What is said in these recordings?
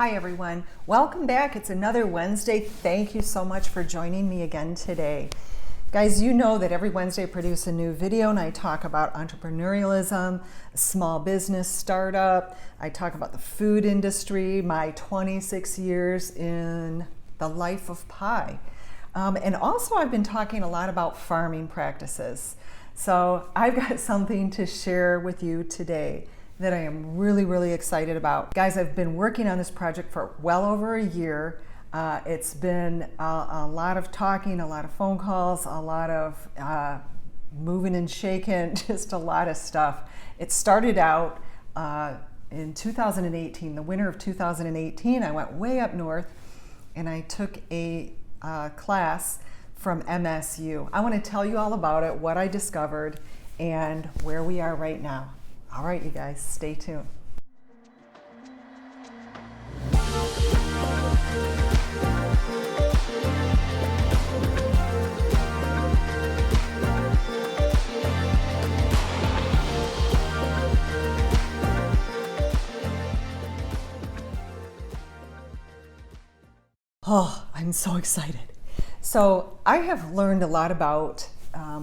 Hi everyone, welcome back. It's another Wednesday. Thank you so much for joining me again today. Guys, you know that every Wednesday I produce a new video and I talk about entrepreneurialism, small business startup. I talk about the food industry, my 26 years in the life of pie. And also I've been talking a lot about farming practices. So I've got something to share with you today that I am really excited about. Guys, I've been working on this project for well over a year. It's been a lot of talking, a lot of phone calls, a lot of moving and shaking, just a lot of stuff. It started out in 2018, the winter of 2018. I went way up north and I took a class from MSU. I want to tell you all about it, what I discovered, and where we are right now. All right, you guys, stay tuned. Oh, I'm so excited. So I have learned a lot about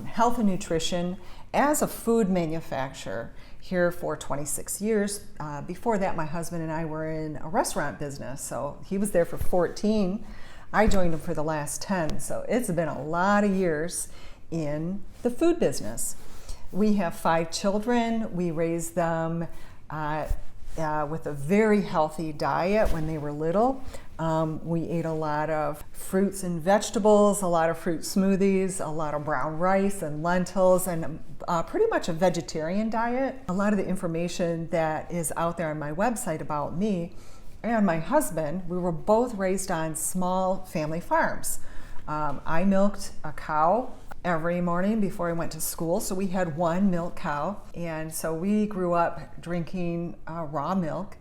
health and nutrition as a food manufacturer here for 26 years. Before that, my husband and I were in a restaurant business. So he was there for 14. I joined him for the last 10. So it's been a lot of years in the food business. We have 5 children. We raised them with a very healthy diet when they were little. We ate a lot of fruits and vegetables, a lot of fruit smoothies, a lot of brown rice and lentils, and pretty much a vegetarian diet. A lot of the information that is out there on my website about me and my husband, we were both raised on small family farms. I milked a cow every morning before I went to school, so we had one milk cow, and so we grew up drinking raw milk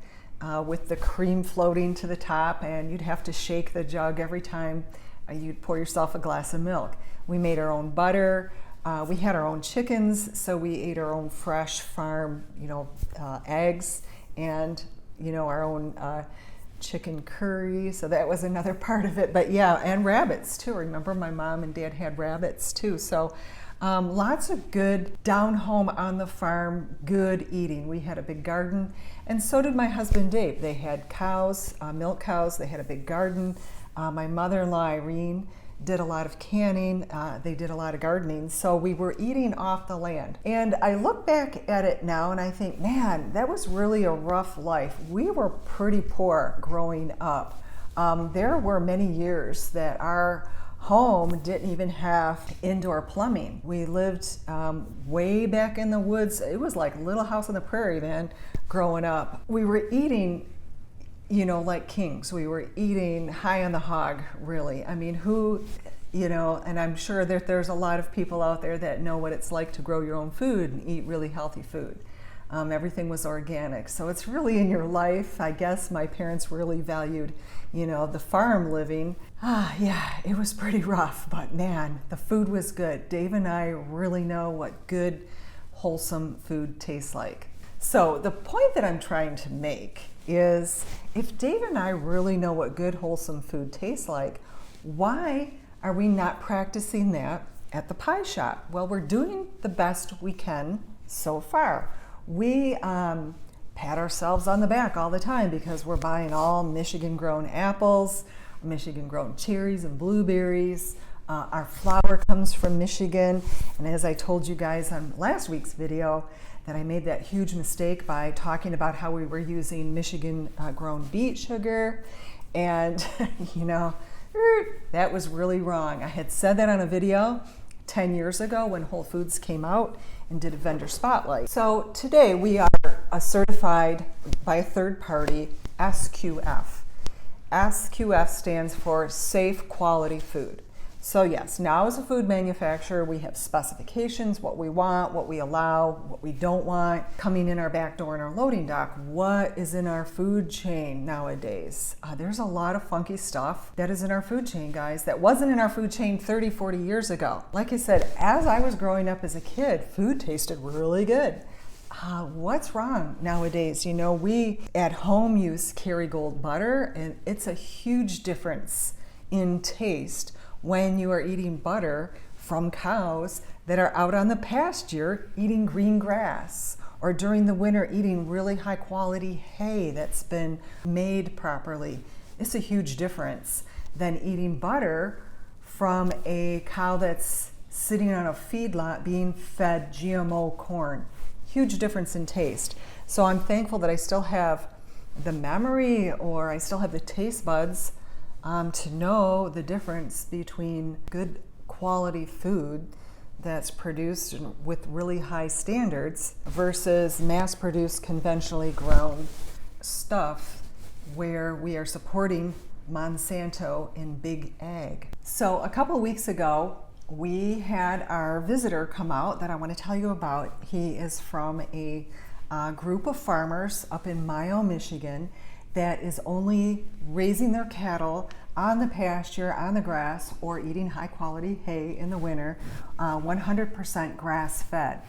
with the cream floating to the top, and you'd have to shake the jug every time you'd pour yourself a glass of milk. We made our own butter. We had our own chickens, so we ate our own fresh farm, eggs, and our own chicken curry. So that was another part of it. But yeah, and rabbits too. Remember, my mom and dad had rabbits too. So lots of good down home on the farm, good eating. We had a big garden, and so did my husband Dave. They had cows, milk cows. They had a big garden. My mother-in-law Irene did a lot of canning. They did a lot of gardening. So we were eating off the land. And I look back at it now and I think, man, that was really a rough life. We were pretty poor growing up. There were many years that our home didn't even have indoor plumbing. We lived way back in the woods. It was like Little House on the Prairie, man, growing up. We were eating like kings. We were eating high on the hog, really. I mean, and I'm sure that there's a lot of people out there that know what it's like to grow your own food and eat really healthy food. Everything was organic. So it's really in your life. I guess my parents really valued, the farm living. Yeah, it was pretty rough, but man, the food was good. Dave and I really know what good, wholesome food tastes like. So the point that I'm trying to make is, if Dave and I really know what good, wholesome food tastes like, why are we not practicing that at the pie shop? Well, we're doing the best we can so far. We pat ourselves on the back all the time because we're buying all Michigan-grown apples, Michigan-grown cherries and blueberries. Our flour comes from Michigan. And as I told you guys on last week's video, that I made that huge mistake by talking about how we were using Michigan-grown beet sugar. And, that was really wrong. I had said that on a video 10 years ago when Whole Foods came out and did a vendor spotlight. So today we are certified by a third party, SQF. SQF stands for Safe Quality Food. So yes, now as a food manufacturer, we have specifications, what we want, what we allow, what we don't want, coming in our back door in our loading dock. What is in our food chain nowadays? There's a lot of funky stuff that is in our food chain, guys, that wasn't in our food chain 30, 40 years ago. Like I said, as I was growing up as a kid, food tasted really good. What's wrong nowadays? We at home use Kerrygold butter, and it's a huge difference in taste when you are eating butter from cows that are out on the pasture eating green grass, or during the winter eating really high quality hay that's been made properly. It's a huge difference than eating butter from a cow that's sitting on a feedlot being fed GMO corn. Huge difference in taste. So I'm thankful that I still have the memory, or I still have the taste buds to know the difference between good quality food that's produced with really high standards versus mass-produced, conventionally grown stuff where we are supporting Monsanto in big ag. So a couple of weeks ago, we had our visitor come out that I want to tell you about. He is from a group of farmers up in Mayo, Michigan, that is only raising their cattle on the pasture, on the grass, or eating high quality hay in the winter, 100% grass fed.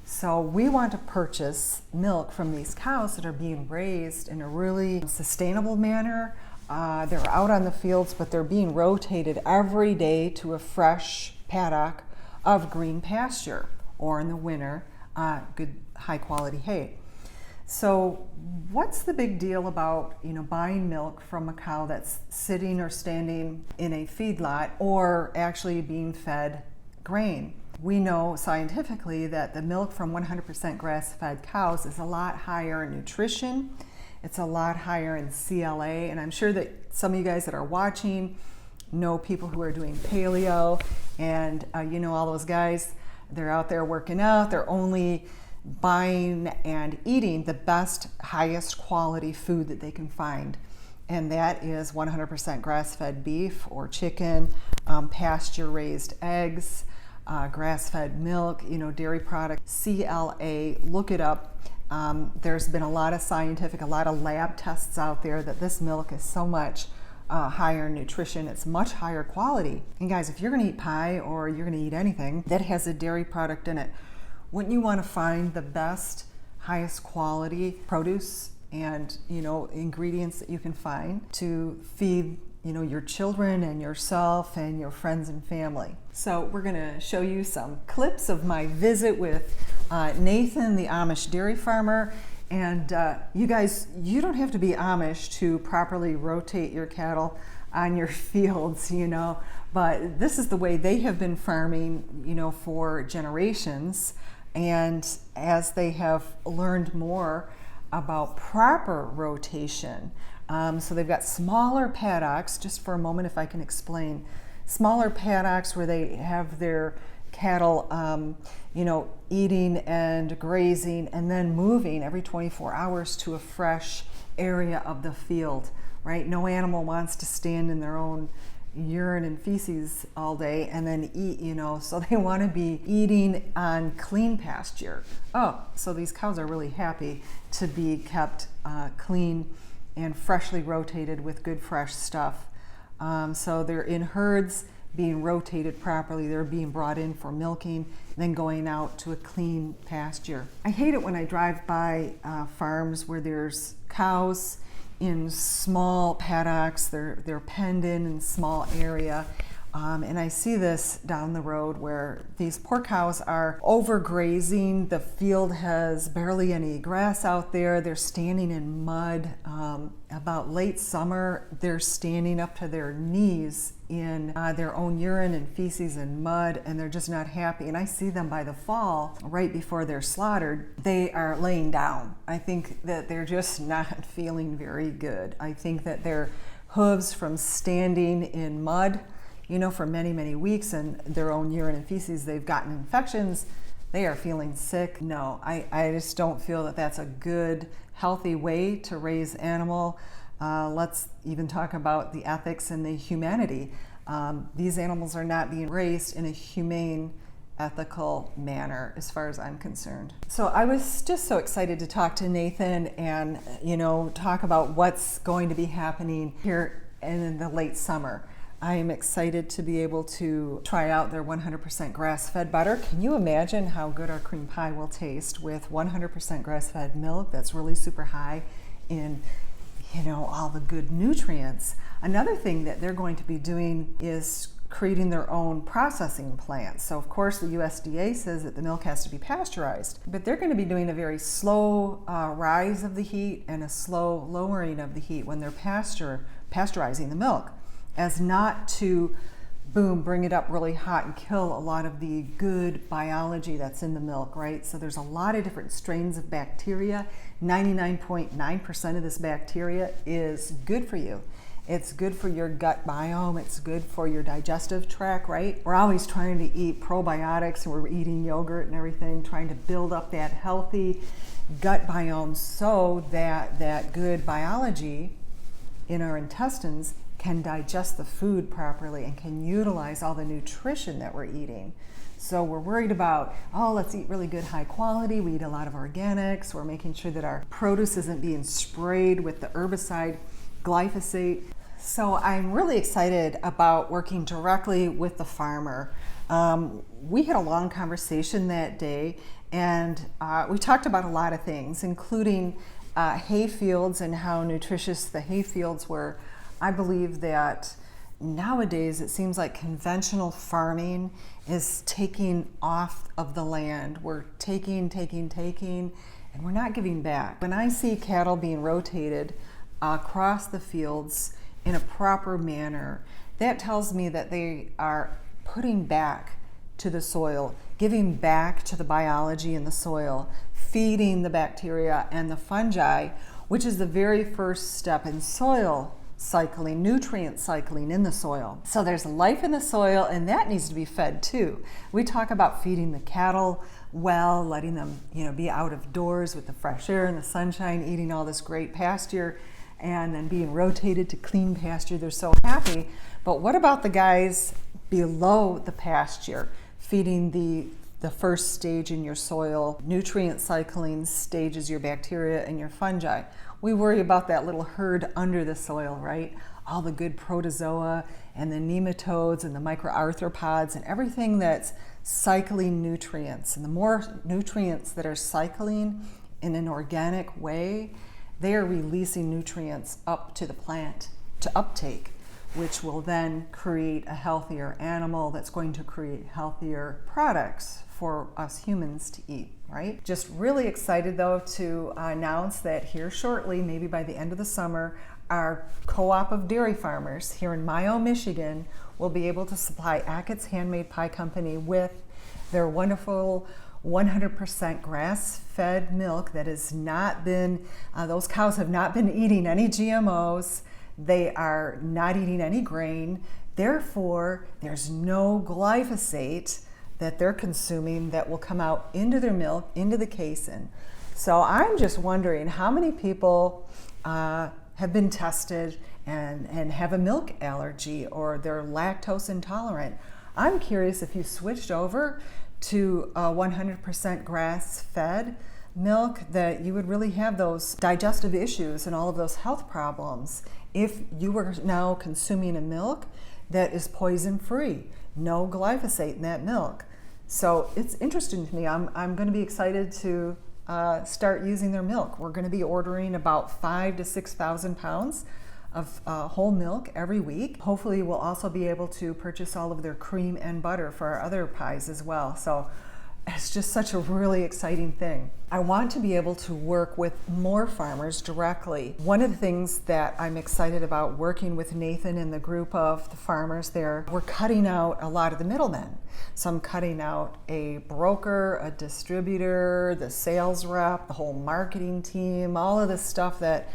So we want to purchase milk from these cows that are being raised in a really sustainable manner. They're out on the fields, but they're being rotated every day to a fresh paddock of green pasture, or in the winter, good high quality hay. So what's the big deal about buying milk from a cow that's sitting or standing in a feedlot, or actually being fed grain? We know scientifically that the milk from 100% grass-fed cows is a lot higher in nutrition. It's a lot higher in CLA, and I'm sure that some of you guys that are watching know people who are doing paleo, and all those guys, they're out there working out, they're only buying and eating the best, highest quality food that they can find, and that is 100% grass-fed beef or chicken, pasture-raised eggs, grass-fed milk, dairy products, CLA, look it up. There's been a lot of lab tests out there that this milk is so much higher nutrition, it's much higher quality. And guys, if you're gonna eat pie or you're gonna eat anything that has a dairy product in it, wouldn't you want to find the best, highest quality produce and ingredients that you can find to feed your children and yourself and your friends and family? So we're going to show you some clips of my visit with Nathan, the Amish dairy farmer. And you guys, you don't have to be Amish to properly rotate your cattle on your fields, but this is the way they have been farming, for generations. And as they have learned more about proper rotation, so they've got smaller paddocks, just for a moment if I can explain, smaller paddocks where they have their cattle, eating and grazing and then moving every 24 hours to a fresh area of the field, right? No animal wants to stand in their own urine and feces all day and then eat, so they want to be eating on clean pasture. So these cows are really happy to be kept clean and freshly rotated with good fresh stuff. So they're in herds being rotated properly. They're being brought in for milking, then going out to a clean pasture. I hate it when I drive by farms where there's cows in small paddocks, they're penned in small area. And I see this down the road where these poor cows are overgrazing. The field has barely any grass out there. They're standing in mud. About late summer, they're standing up to their knees in their own urine and feces and mud, and they're just not happy. And I see them by the fall, right before they're slaughtered, they are laying down. I think that they're just not feeling very good. I think that their hooves from standing in mud, for many, many weeks, and their own urine and feces, they've gotten infections, they are feeling sick. No, I just don't feel that that's a good, healthy way to raise animal. Let's even talk about the ethics and the humanity. These animals are not being raised in a humane, ethical manner as far as I'm concerned. So I was just so excited to talk to Nathan and, talk about what's going to be happening here in the late summer. I am excited to be able to try out their 100% grass-fed butter. Can you imagine how good our cream pie will taste with 100% grass-fed milk that's really super high in, all the good nutrients? Another thing that they're going to be doing is creating their own processing plants. So of course the USDA says that the milk has to be pasteurized, but they're going to be doing a very slow rise of the heat and a slow lowering of the heat when they're pasteurizing the milk, as not to bring it up really hot and kill a lot of the good biology that's in the milk, right? So there's a lot of different strains of bacteria. 99.9% of this bacteria is good for you. It's good for your gut biome. It's good for your digestive tract, right? We're always trying to eat probiotics, and we're eating yogurt and everything, trying to build up that healthy gut biome so that that good biology in our intestines can digest the food properly and can utilize all the nutrition that we're eating. So we're worried about, let's eat really good high quality. We eat a lot of organics. We're making sure that our produce isn't being sprayed with the herbicide glyphosate. So I'm really excited about working directly with the farmer. We had a long conversation that day, and we talked about a lot of things, including hay fields and how nutritious the hay fields were. I believe that nowadays it seems like conventional farming is taking off of the land. We're taking, and we're not giving back. When I see cattle being rotated across the fields in a proper manner, that tells me that they are putting back to the soil, giving back to the biology in the soil, feeding the bacteria and the fungi, which is the very first step in soil cycling, nutrient cycling in the soil. So there's life in the soil, and that needs to be fed too. We talk about feeding the cattle well, letting them, be out of doors with the fresh air and the sunshine, eating all this great pasture, and then being rotated to clean pasture. They're so happy. But what about the guys below the pasture, feeding the first stage in your soil, nutrient cycling stages, your bacteria and your fungi? We worry about that little herd under the soil, right? All the good protozoa and the nematodes and the microarthropods and everything that's cycling nutrients. And the more nutrients that are cycling in an organic way, they are releasing nutrients up to the plant to uptake, which will then create a healthier animal that's going to create healthier products for us humans to eat, right? Just really excited though to announce that here shortly, maybe by the end of the summer, our co-op of dairy farmers here in Mayo, Michigan will be able to supply Achatz Handmade Pie Company with their wonderful 100% grass-fed milk that has not been, those cows have not been eating any GMOs. They are not eating any grain. Therefore, there's no glyphosate that they're consuming that will come out into their milk, into the casein. So I'm just wondering how many people have been tested and have a milk allergy or they're lactose intolerant. I'm curious if you switched over to 100% grass-fed milk, that you would really have those digestive issues and all of those health problems if you were now consuming a milk that is poison-free, no glyphosate in that milk. So it's interesting to me. I'm going to be excited to start using their milk. We're going to be ordering about 5,000 to 6,000 pounds of whole milk every week. Hopefully we'll also be able to purchase all of their cream and butter for our other pies as well. So it's just such a really exciting thing. I want to be able to work with more farmers directly. One of the things that I'm excited about working with Nathan and the group of the farmers there, we're cutting out a lot of the middlemen. So I'm cutting out a broker, a distributor, the sales rep, the whole marketing team, all of this stuff that,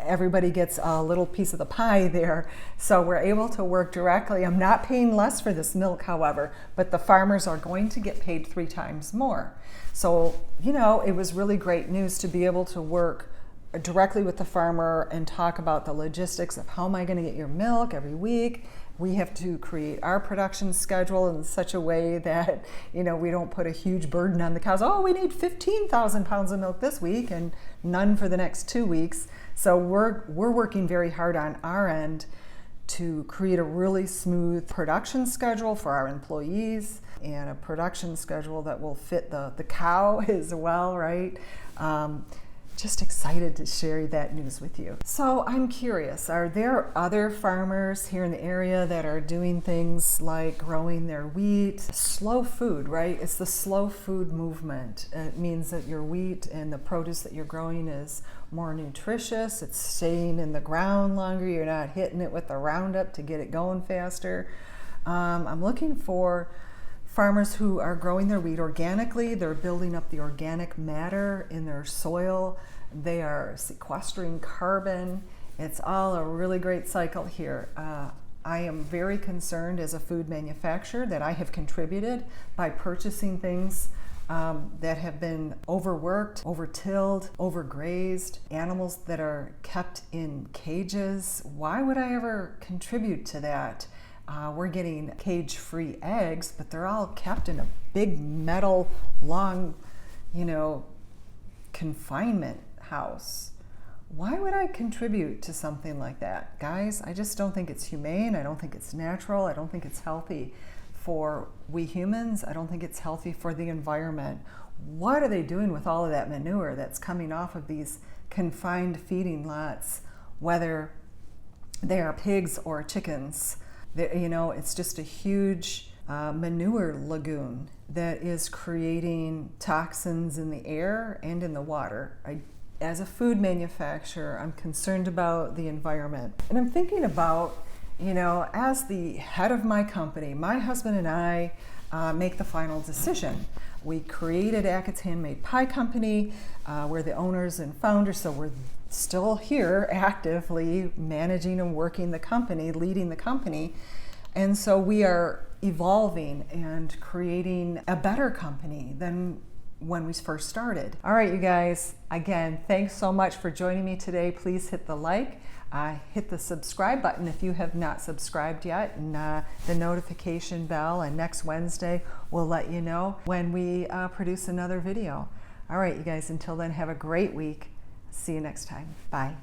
everybody gets a little piece of the pie there. So we're able to work directly. I'm not paying less for this milk, however, but the farmers are going to get paid 3 times more. So, it was really great news to be able to work directly with the farmer and talk about the logistics of how am I going to get your milk every week. We have to create our production schedule in such a way that, we don't put a huge burden on the cows. Oh, we need 15,000 pounds of milk this week and none for the next 2 weeks. So we're working very hard on our end to create a really smooth production schedule for our employees and a production schedule that will fit the cow as well, right? Just excited to share that news with you. So I'm curious, are there other farmers here in the area that are doing things like growing their wheat? Slow food, right? It's the slow food movement. It means that your wheat and the produce that you're growing is more nutritious. It's staying in the ground longer. You're not hitting it with the Roundup to get it going faster. I'm looking for farmers who are growing their wheat organically. They're building up the organic matter in their soil. They are sequestering carbon. It's all a really great cycle here. I am very concerned as a food manufacturer that I have contributed by purchasing things that have been overworked, overtilled, overgrazed, animals that are kept in cages. Why would I ever contribute to that? We're getting cage-free eggs, but they're all kept in a big metal, long, confinement house. Why would I contribute to something like that? Guys, I just don't think it's humane. I don't think it's natural. I don't think it's healthy for we humans. I don't think it's healthy for the environment. What are they doing with all of that manure that's coming off of these confined feeding lots, whether they are pigs or chickens? It's just a huge manure lagoon that is creating toxins in the air and in the water. As a food manufacturer, I'm concerned about the environment. And I'm thinking about, as the head of my company, my husband and I make the final decision. We created Achatz Handmade Pie Company. We're the owners and founders, so we're still here actively managing and working the company, leading the company. And so we are evolving and creating a better company than when we first started. All right, you guys, again, thanks so much for joining me today. Please hit the like, hit the subscribe button if you have not subscribed yet, and the notification bell, and next Wednesday we'll let you know when we produce another video. All right, you guys, until then, have a great week. See you next time. Bye.